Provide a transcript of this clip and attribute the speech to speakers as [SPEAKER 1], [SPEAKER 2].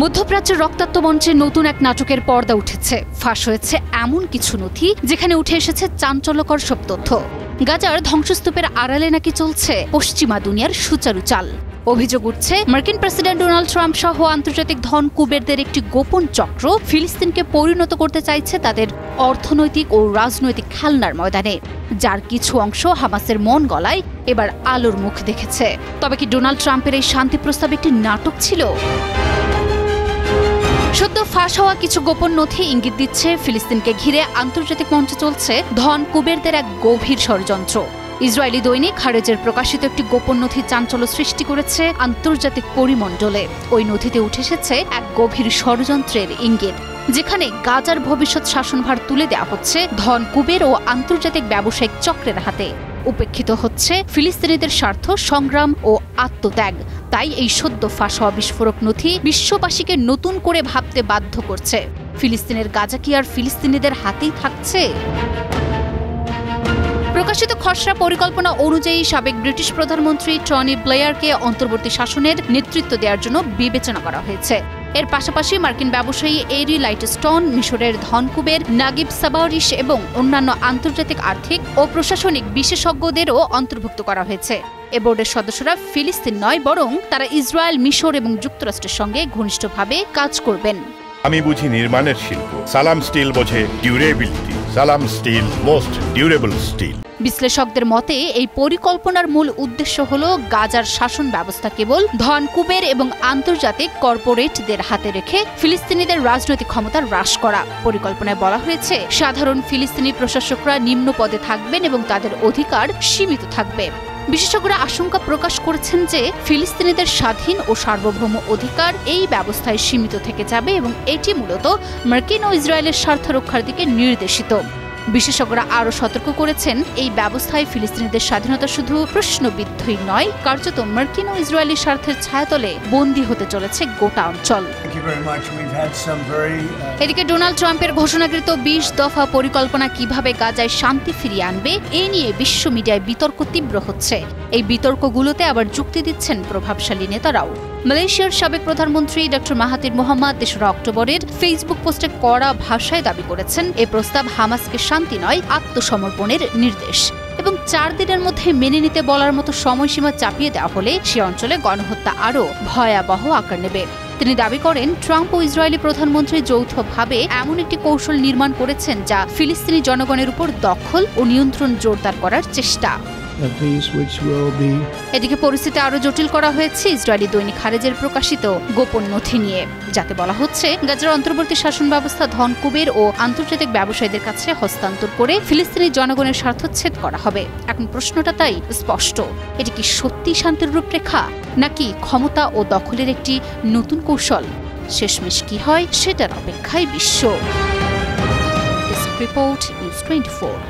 [SPEAKER 1] মধ্যপ্রাচ্যের রক্তাক্ত মঞ্চে নতুন এক নাটকের পর্দা উঠেছে। ফাঁস হয়েছে এমন কিছু নথি যেখানে উঠে এসেছে চাঞ্চল্যকর সব তথ্য। গাজার ধ্বংসস্তূপের আড়ালে নাকি চলছে পশ্চিমা দুনিয়ার সুচারু চাল। অভিযোগ উঠছে মার্কিন প্রেসিডেন্ট ডোনাল্ড ট্রাম্প সহ আন্তর্জাতিক ধন কুবেরদের একটি গোপন চক্র ফিলিস্তিনকে পরিণত করতে চাইছে তাদের অর্থনৈতিক ও রাজনৈতিক খেলনার ময়দানে, যার কিছু অংশ হামাসের মন গলায় এবার আলোর মুখ দেখেছে। তবে কি ডোনাল্ড ট্রাম্পের এই শান্তি প্রস্তাব একটি নাটক ছিল? সদ্য ফাঁস হওয়া কিছু গোপন নথি ইঙ্গিত দিচ্ছে ফিলিস্তিনকে ঘিরে আন্তর্জাতিক মঞ্চে চলছে ধন কুবেরদের এক গভীর ষড়যন্ত্র। ইসরায়েলি দৈনিক হারেজের প্রকাশিত একটি গোপন নথি চাঞ্চল্য সৃষ্টি করেছে আন্তর্জাতিক পরিমণ্ডলে। ওই নথিতে উঠে এসেছে এক গভীর ষড়যন্ত্রের ইঙ্গিত, যেখানে গাজার ভবিষ্যৎ শাসনভার তুলে দেওয়া হচ্ছে ধন কুবের ও আন্তর্জাতিক ব্যবসায়িক চক্রের হাতে। উপেক্ষিত হচ্ছে ফিলিস্তিনিদের স্বার্থ, সংগ্রাম ও আত্মত্যাগ। তাই এই সদ্য ফাঁস হওয়া বিস্ফোরক নথি বিশ্ববাসীকে নতুন করে ভাবতে বাধ্য করছে, ফিলিস্তিনের গাজা কি আর ফিলিস্তিনিদের হাতেই থাকছে? প্রকাশিত খসড়া পরিকল্পনা অনুযায়ী সাবেক ব্রিটিশ প্রধানমন্ত্রী টনি ব্লেয়ারকে অন্তর্বর্তী শাসনের নেতৃত্ব দেওয়ার জন্য বিবেচনা করা হয়েছে। এর পাশাপাশি মার্কিন ব্যবসায়ী এরি লাইটস্টোন, মিশরের ধনকুবের নাগিব সাবারিশ এবং অন্যান্য আন্তর্জাতিক আর্থিক ও প্রশাসনিক বিশেষজ্ঞদেরও অন্তর্ভুক্ত করা হয়েছে। এ বোর্ডের সদস্যরা ফিলিস্তিন নয়, বরং তারা ইসরায়েল, মিশর এবং যুক্তরাষ্ট্রের সঙ্গে ঘনিষ্ঠভাবে কাজ করবেন।
[SPEAKER 2] আমি বুঝি নির্মাণের শিল্প, সালাম স্টিল বোঝে ডিউরেবিলিটি। সালাম স্টিল, মোস্ট ডিউরেবল স্টিল।
[SPEAKER 1] বিশ্লেষকদের মতে এই পরিকল্পনার মূল উদ্দেশ্য হল গাজার শাসন ব্যবস্থা কেবল ধন কুবের এবং আন্তর্জাতিক কর্পোরেটদের হাতে রেখে ফিলিস্তিনিদের রাজনৈতিক ক্ষমতা হ্রাস করা। পরিকল্পনায় বলা হয়েছে সাধারণ ফিলিস্তিনি প্রশাসকরা নিম্ন পদে থাকবেন এবং তাদের অধিকার সীমিত থাকবে। বিশেষজ্ঞরা আশঙ্কা প্রকাশ করেছেন যে ফিলিস্তিনিদের স্বাধীন ও সার্বভৌম অধিকার এই ব্যবস্থায় সীমিত থেকে যাবে এবং এটি মূলত মার্কিন ও ইসরায়েলের স্বার্থ রক্ষার দিকে নির্দেশিত। বিশেষজ্ঞরা আরও সতর্ক করেছেন, এই ব্যবস্থায় ফিলিস্তিনিদের স্বাধীনতা শুধু প্রশ্নবিদ্ধই নয়, কার্যত মার্কিন ও ইসরায়েলি স্বার্থের ছায়াতলে বন্দী হতে চলেছে গোটা অঞ্চল। এদিকে ডোনাল্ড ট্রাম্পের ঘোষণাকৃত ২০ দফা পরিকল্পনা কিভাবে গাজায় শান্তি ফিরিয়ে আনবে, এ নিয়ে বিশ্ব মিডিয়ায় বিতর্ক তীব্র হচ্ছে। এই বিতর্কগুলোতে আবার যুক্তি দিচ্ছেন প্রভাবশালী নেতারাও। মালয়েশিয়ার সাবেক প্রধানমন্ত্রী ডক্টর মাহাথির মোহাম্মদ ৩রা অক্টোবরের ফেসবুক পোস্টে কড়া ভাষায় দাবি করেছেন, এ প্রস্তাব হামাসকে শান্তি নয়, আত্মসমর্পণের নির্দেশ এবং ৪ দিনের মধ্যে মেনে নিতে বলার মতো সময়সীমা চাপিয়ে দেওয়া হলে সে অঞ্চলে গণহত্যা আরও ভয়াবহ আকার নেবে। তিনি দাবি করেন, ট্রাম্প ও ইসরায়েলি প্রধানমন্ত্রী যৌথভাবে এমন একটি কৌশল নির্মাণ করেছেন যা ফিলিস্তিনি জনগণের উপর দখল ও নিয়ন্ত্রণ জোরদার করার চেষ্টা। এদিকে পরিস্থিতি আরও জটিল করা হয়েছে ইসরায়েলি দৈনিক হারেজের প্রকাশিত গোপন নথি নিয়ে, যাতে বলা হচ্ছে গাজার অন্তর্বর্তী শাসন ব্যবস্থা ধন কুবের ও আন্তর্জাতিক ব্যবসায়ীদের কাছে হস্তান্তর করে ফিলিস্তিনি জনগণের স্বার্থচ্ছেদ করা হবে। এখন প্রশ্নটা তাই স্পষ্ট, এটি কি সত্যি শান্তির রূপরেখা নাকি ক্ষমতা ও দখলের একটি নতুন কৌশল? শেষমেশ কি হয় সেটার অপেক্ষায় বিশ্ব। Desk report, news 24।